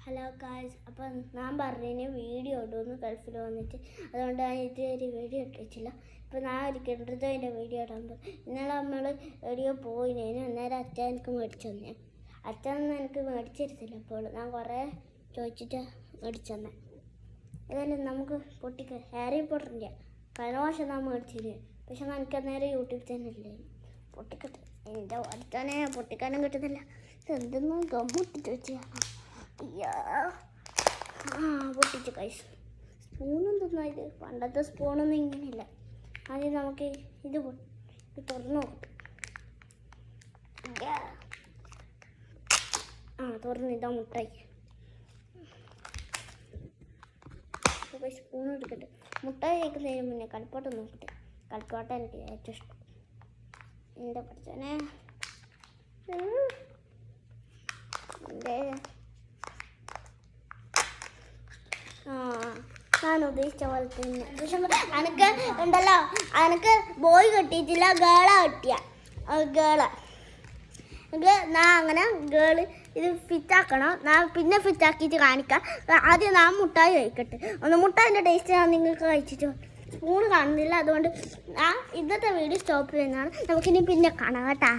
Hello guys, അപ്പം ഞാൻ പറഞ്ഞതിന് വീഡിയോ ഇടുമെന്ന് ഗൾഫിൽ വന്നിട്ട്, അതുകൊണ്ട് ഞാൻ ഇതുവരെ വീഡിയോ ഇട്ടിട്ടില്ല. ഇപ്പം ഞാൻ ഒരിക്കലും അതിൻ്റെ വീഡിയോ ഇടാൻ പോകും. ഇന്നലെ നമ്മൾ എവിടെയോ പോയിനേന്, അന്നേരം അച്ഛൻ എനിക്ക് മേടിച്ചു തന്നെ. അച്ഛനൊന്നും എനിക്ക് മേടിച്ചിരുത്തില്ല. അപ്പോൾ ഞാൻ കുറേ ചോദിച്ചിട്ട് മേടിച്ചു തന്നെ. ഏതായാലും നമുക്ക് പൊട്ടിക്ക ഹാരി പോട്ടറിൻ്റെ കഴിഞ്ഞ വർഷം ഞാൻ മേടിച്ചിരുന്നു. പക്ഷെ എനിക്ക് അന്നേരം യൂട്യൂബ് ചാനലില്ലേ പൊട്ടിക്കട്ടെ. എൻ്റെ അടുത്താനെ പൊട്ടിക്കാനും കിട്ടുന്നില്ല. ഇതെന്തെന്നും ഗമ്മുട്ടിട്ട് വെച്ചാണ്. പൊട്ടിച്ചു കൈസ്. സ്പൂണും തിന്നായത് പണ്ടത്തെ സ്പൂണൊന്നും ഇങ്ങനെയില്ല. ആദ്യം നമുക്ക് ഇത് തുറന്നു നോക്കട്ടെ. തുറന്ന് ഇതാ മുട്ടായി. സ്പൂൺ എടുക്കട്ടെ. മുട്ടായി കഴിക്കുന്നതിന് മുന്നേ കളിപ്പാട്ടം നോക്കട്ടെ. കളിപ്പാട്ടം എനിക്ക് ഏറ്റവും ഇഷ്ടം. എന്താ പഠിച്ചോനെ ഞാൻ ഉദ്ദേശിച്ച പോലെ തന്നെ. പക്ഷെ അനക്ക് ഉണ്ടല്ലോ, അനക്ക് ബോയ് കെട്ടിയിട്ടില്ല, ഗേള കെട്ടിയ ഗേള. ഞാൻ അങ്ങനെ ഗേള് ഇത് ഫിറ്റാക്കണം. ഞാൻ പിന്നെ ഫിറ്റാക്കിയിട്ട് കാണിക്കാം. ആദ്യം ഞാൻ മുട്ടായി കഴിക്കട്ടെ. ഒന്ന് മുട്ടായിൻ്റെ ടേസ്റ്റ് ഞാൻ നിങ്ങൾക്ക് കഴിച്ചിട്ട്. സ്പൂണ് കാണുന്നില്ല, അതുകൊണ്ട് ഇന്നത്തെ വീഡിയോ സ്റ്റോപ്പ് ചെയ്യുന്നതാണ്. നമുക്കിനി പിന്നെ കാണാം കേട്ടാ.